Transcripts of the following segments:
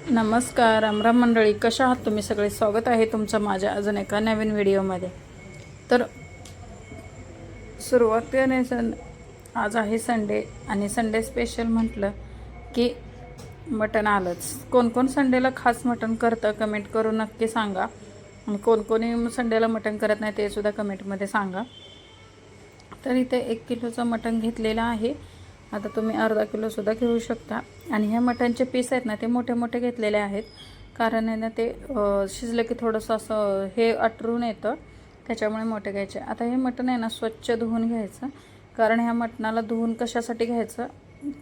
नमस्कार रामराम मंडळी, कशा आहात तुम्ही सगळे? स्वागत आहे तुमचं माझ्या अजून एका नवीन व्हिडिओमध्ये. तर सुरुवातीने आज आहे संडे आणि संडे स्पेशल म्हटलं की मटण आलंच. कोण कोण संडेला खास मटण करतं कमेंट करून नक्की सांगा, आणि कोण कोणी संडेला मटण करत नाही ते सुद्धा कमेंटमध्ये सांगा. तर इथे 1 किलोचं मटण घेतलेलं आहे. आता तुम्ही अर्धा किलोसुद्धा घेऊ शकता. आणि ह्या मटणचे पीस आहेत ना ते मोठे मोठे घेतलेले आहेत, कारण आहे ना ते शिजलं की थोडंसं असं हे अटरून येतं, त्याच्यामुळे मोठे घ्यायचे. आता हे मटण आहे ना स्वच्छ धुवून घ्यायचं, कारण ह्या मटणाला धुवून कशासाठी घ्यायचं,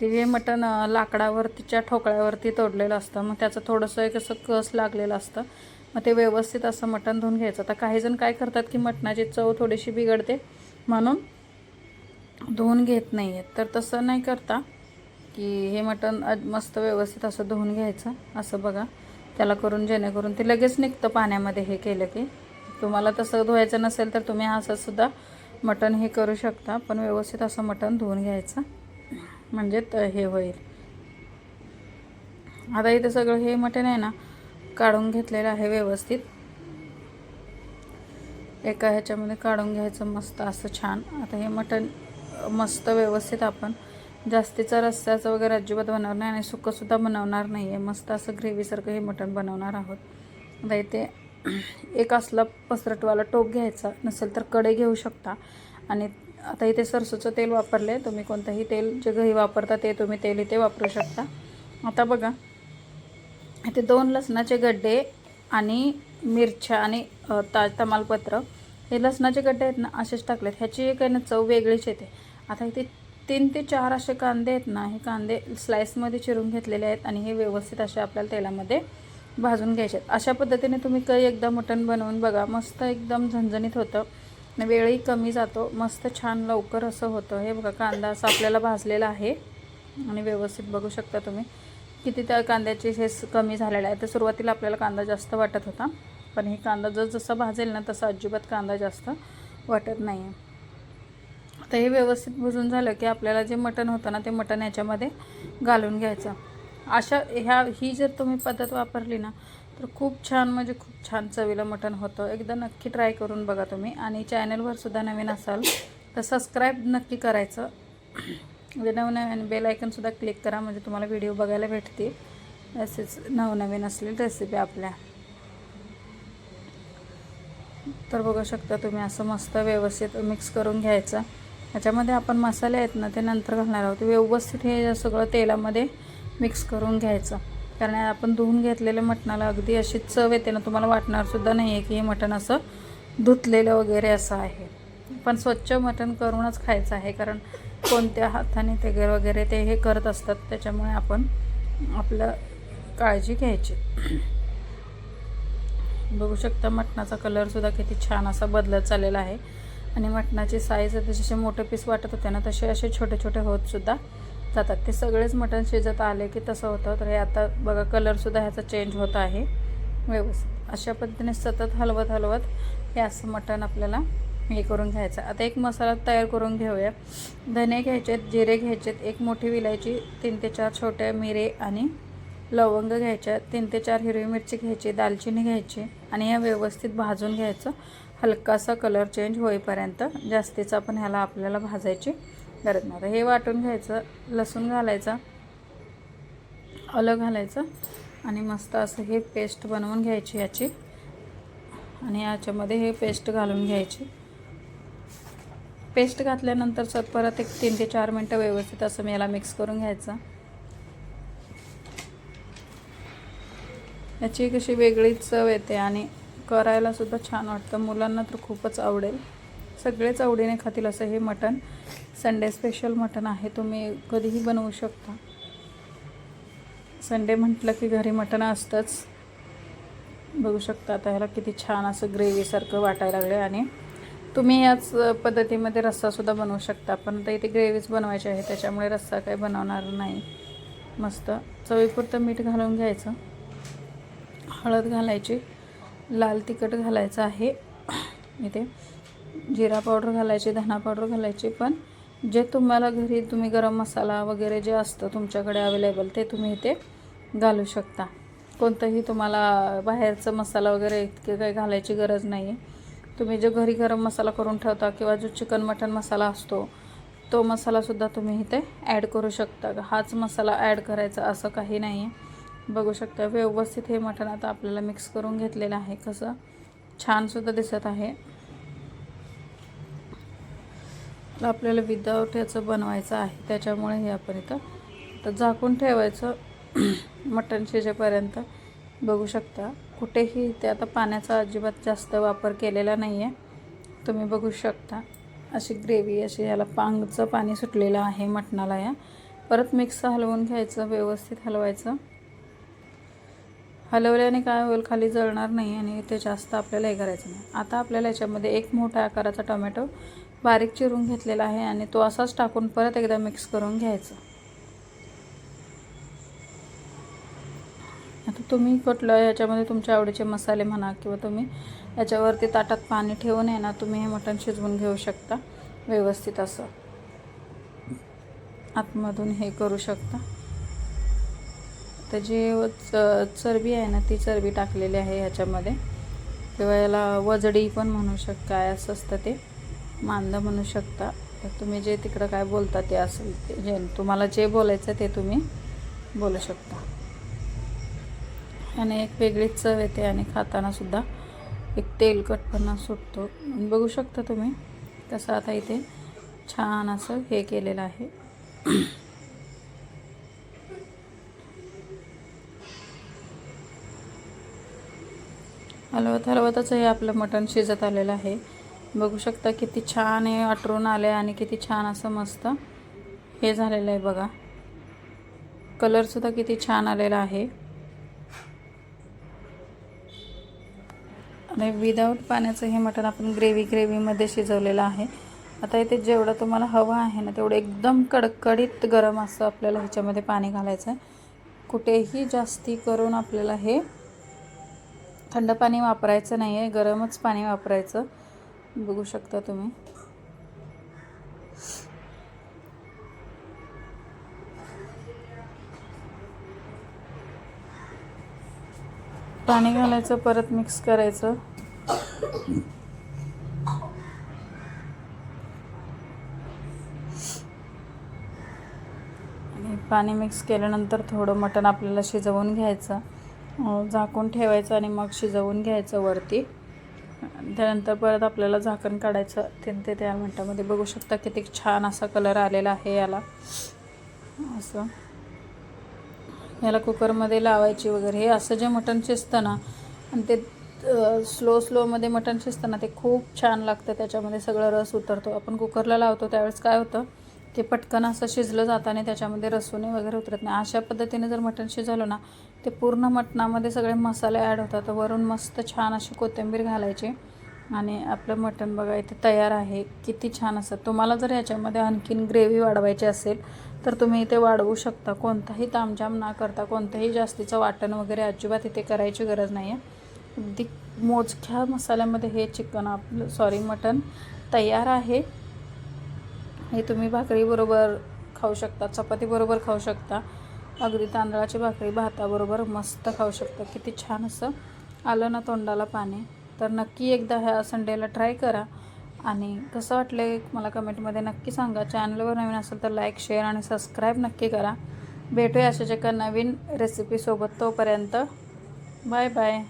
ते हे मटण लाकडावरतीच्या ठोकळ्यावरती तोडलेलं असतं, मग त्याचं थोडंसं एक असं कस लागलेलं असतं, मग ते व्यवस्थित असं मटण धुवून घ्यायचं. आता काहीजण काय करतात की मटणाची चव थोडीशी बिघडते म्हणून धुवून घेत नाही आहेत, तर तसं नाही करता की हे मटण मस्त व्यवस्थित असं धुवून घ्यायचं. असं बघा त्याला करून, जेणेकरून ते लगेच निघतं पाण्यामध्ये. हे केलं की तुम्हाला तसं धुवायचं नसेल तर तुम्ही असंसुद्धा मटण हे करू शकता, पण व्यवस्थित असं मटण धुवून घ्यायचं म्हणजे हे होईल. आता इथे सगळं हे मटण आहे ना काढून घेतलेलं आहे व्यवस्थित. एका ह्याच्यामध्ये काढून घ्यायचं मस्त असं छान. आता हे मटण मस्त व्यवस्थित आपण जास्तीचा रस्स्याचं वगैरे अजिबात बनवणार नाही आणि सुक्कंसुद्धा बनवणार नाही आहे. मस्त असं ग्रेव्हीसारखं हे मटण बनवणार आहोत. आता इथे एक असला पसरटवाला टोप घ्यायचा, नसेल तर कढई घेऊ शकता. आणि आता इथे सरसोचं तेल वापरले, तुम्ही कोणतंही तेल जे घरी वापरता ते तुम्ही तेल इथे वापरू शकता. आता बघा इथे 2 लसणाचे गड्डे आणि मिरच्या आणि तमालपत्र, हे लसणाचे गड्डे आहेत ना असेच टाकलेत. ह्याची एक आहे ना चव वेगळीच येते. आता इथे 3 ते 4 असे कांदे आहेत ना, हे कांदे स्लाईसमध्ये चिरून घेतलेले आहेत आणि हे व्यवस्थित असे आपल्याला तेलामध्ये भाजून घ्यायचे आहेत. अशा पद्धतीने तुम्ही काही एकदा मटण बनवून बघा, मस्त एकदम झणझणीत होतं, वेळही कमी जातो, मस्त छान लवकर असं होतं. हे बघा कांदा असं आपल्याला भाजलेला आहे आणि व्यवस्थित बघू शकता तुम्ही किती त्या कांद्याचे हे कमी झालेलं आहे. तर सुरुवातीला आपल्याला कांदा जास्त वाटत होता, पण हे कांदा जसं भाजेल ना तसं अजिबात कांदा जास्त वाटत नाही आहे. आता हे व्यवस्थित भुजून झालं की आपल्याला जे मटण होतं ना ते मटण याच्यामध्ये घालून घ्यायचं. ही जर तुम्ही पद्धत वापरली ना तर खूप छान, म्हणजे खूप छान चवीला मटण होतं. एकदा नक्की ट्राय करून बघा तुम्ही. आणि चॅनलवर सुद्धा नवीन असाल तर सबस्क्राईब नक्की करायचं, म्हणजे नवनवीन बेल आयकनसुद्धा क्लिक करा, म्हणजे तुम्हाला व्हिडिओ बघायला भेटतील असेच नवनवीन असलेली रेसिपी आपल्या. तर बघू शकता तुम्ही असं मस्त व्यवस्थित मिक्स करून घ्यायचं. ह्याच्यामध्ये आपण मसाले आहेत ना ते नंतर घालणार आहोत. व्यवस्थित हे सगळं तेलामध्ये मिक्स करून घ्यायचं, कारण आपण धुवून घेतलेल्या मटणाला अगदी अशी चव येते ना, तुम्हाला वाटणारसुद्धा नाही आहे की हे मटण असं धुतलेलं वगैरे असं आहे. पण स्वच्छ मटण करूनच खायचं आहे, कारण कोणत्या हाताने ते वगैरे ते हे करत असतात, त्याच्यामुळे आपण आपलं काळजी घ्यायची. बघू शकता मटणाचा कलरसुद्धा किती छान असा बदलत चाललेला आहे. आणि मटणाची साईज जसे मोठे पीस वाटत होते ना तसे असे छोटे छोटे होतसुद्धा जातात. ते सगळेच मटण शिजत आले की तसं होतं. तर हे आता बघा कलरसुद्धा ह्याचा चेंज होत आहे व्यवस्थित. अशा पद्धतीने सतत हलवत हे असं मटण आपल्याला हे करून घ्यायचं. आता एक मसाला तयार करून घेऊया. धने घ्यायचेत, जिरे घ्यायचेत, 1 मोठी विलायची, 3 ते 4 छोटे मिरे आणि लवंग घ्यायच्या, 3 ते 4 हिरवी मिरची घ्यायची, दालचिनी घ्यायची आणि हे व्यवस्थित भाजून घ्यायचं हलकासा कलर चेंज होईपर्यंत. जास्तीचा पण ह्याला आपल्याला भाजायची गरज नाही. हे वाटून घ्यायचं, लसूण घालायचा, आलं घालायचं आणि मस्त असं हे पेस्ट बनवून घ्यायची याची. आणि याच्यामध्ये हे पेस्ट घालून घ्यायची. पेस्ट घातल्यानंतर परत एक 3 ते 4 मिनटं व्यवस्थित असं याला मिक्स करून घ्यायचं. याची कशी वेगळीच चव येते आणि करायलासुद्धा छान वाटतं. मुलांना तर खूपच आवडेल, सगळेच आवडीने खातील असं हे मटण. संडे स्पेशल मटण आहे, तुम्ही कधीही बनवू शकता. संडे म्हटलं की घरी मटण असतंच. बघू शकता आता ह्याला किती छान असं ग्रेव्हीसारखं वाटायला लागले. आणि तुम्ही याच पद्धतीमध्ये रस्सासुद्धा बनवू शकता, पण आता इथे ग्रेव्हीच बनवायची आहे त्याच्यामुळे रस्सा काही बनवणार नाही. मस्त चवीपुरतं मीठ घालून घ्यायचं, हळद घालायची, लाल तिखट घालायचं आहे, इथे जिरा पावडर घालायची, धना पावडर घालायची. पण जे तुम्हाला घरी तुम्ही गरम मसाला वगैरे जे असतं तुमच्याकडे अवेलेबल ते तुम्ही इथे घालू शकता. कोणतंही तुम्हाला बाहेरचं मसाला वगैरे इतके काही घालायची गरज नाही आहे. तुम्ही जो घरी गरम मसाला करून ठेवता किंवा जो चिकन मटन मसाला असतो तो मसालासुद्धा तुम्ही इथे ॲड करू शकता. हाच मसाला ॲड करायचा असं काही नाही आहे. बघू शकता व्यवस्थित हे मटण आता आपल्याला मिक्स करून घेतलेलं आहे. कसं छानसुद्धा दिसत आहे. आपल्याला विदाऊट याचं बनवायचं आहे, त्याच्यामुळे हे आपण इथं तर झाकून ठेवायचं मटण शिजेपर्यंत. बघू शकता कुठेही ते आता पाण्याचा अजिबात जास्त वापर केलेला नाही आहे. तुम्ही बघू शकता अशी ग्रेव्ही अशी याला पांगचं पाणी सुटलेलं आहे मटणाला. या परत मिक्स हलवून घ्यायचं, व्यवस्थित हलवायचं. हलवल्याने काय होईल, खाली जळणार नाही आणि ते जास्त आपल्याला हे करायचं नाही. आता आपल्याला याच्यामध्ये एक मोठ्या आकाराचा टोमॅटो बारीक चिरून घेतलेला आहे आणि तो असाच टाकून परत एकदा मिक्स करून घ्यायचं. आता तुम्ही कुठलं याच्यामध्ये तुमच्या आवडीचे मसाले म्हणा किंवा तुम्ही याच्यावरती ताटात पाणी ठेवून आहे ना तुम्ही हे मटण शिजवून घेऊ शकता. व्यवस्थित असं आतमधून हे करू शकता. त्याची चरबी आहे ना ती चरबी टाकलेली आहे ह्याच्यामध्ये, किंवा याला वजडी पण म्हणू शकता. काय असं असतं ते मांदा म्हणू शकता. तर तुम्ही जे तिकडं काय बोलता ते असेल ते जे तुम्हाला जे बोलायचं ते तुम्ही बोलू शकता. आणि एक वेगळीच चव येते आणि खातानासुद्धा एक तेलकटपणा सुटतो. बघू शकता तुम्ही कसं आता इथे छान असं हे केलेलं आहे. हलवत हलवतच हे आपलं मटण शिजत आलेलं आहे. बघू शकता किती छान हे आटरून आले आणि किती छान असं मस्त हे झालेलं आहे. बघा कलरसुद्धा किती छान आलेला आहे. आणि विदाऊट पाण्याचं हे मटण आपण ग्रेव्हीमध्ये शिजवलेलं आहे. आता इथे जेवढं तुम्हाला हवं आहे ना तेवढं एकदम कडकडीत गरम असं आपल्याला ह्याच्यामध्ये पाणी घालायचं आहे. कुठेही जास्ती करून आपल्याला हे थंड पाणी वापरायचं नाही आहे, गरमच पाणी वापरायचं. बघू शकता तुम्ही पाणी घालायचं, परत मिक्स करायचं. आणि पाणी मिक्स केल्यानंतर थोडं मटण आपल्याला शिजवून घ्यायचं, झाकून ठेवायचं आणि मग शिजवून घ्यायचं वरती. त्यानंतर परत आपल्याला झाकण काढायचं 3 ते 4 मिनटामध्ये. बघू शकता किती छान असा कलर आलेला आहे याला. असं याला कुकरमध्ये लावायची वगैरे. हे असं जे मटण शिजतं ना आणि ते स्लोमध्ये मटण शिजतं ना ते खूप छान लागतं. त्याच्यामध्ये सगळं रस उतरतो. आपण कुकरला लावतो त्यावेळेस काय होतं ते पटकन असं शिजलं जातं आणि त्याच्यामध्ये रसुने वगैरे उतरत नाही. अशा पद्धतीने जर मटण शिजवलं ना ते पूर्ण मटणामध्ये सगळे मसाले ॲड होतात. वरून मस्त छान अशी कोथिंबीर घालायची आणि आपलं मटण बघा इथे तयार आहे. किती छान असं. तुम्हाला जर याच्यामध्ये आणखीन ग्रेव्ही वाढवायची असेल तर तुम्ही इथे वाढवू शकता. कोणताही तामझाम ना करता, कोणतंही जास्तीचं वाटण वगैरे अजिबात इथे करायची गरज नाही आहे. अगदी मोजक्या मसाल्यामध्ये हे चिकन मटण तयार आहे. हे तुम्ही भाकरीबरोबर खाऊ शकता, चपातीबरोबर खाऊ शकता, अगदी तांदळाची भाकरी भाताबरोबर मस्त खाऊ शकता. किती छान असं आलं ना तोंडाला पाणी. तर नक्की एकदा ह्या संडेला ट्राय करा आणि कसं वाटलं मला कमेंटमध्ये नक्की सांगा. चॅनलवर नवीन असेल तर लाईक, शेअर आणि सबस्क्राईब नक्की करा. भेटूया अशाच एका नवीन रेसिपीसोबत. तोपर्यंत बाय बाय.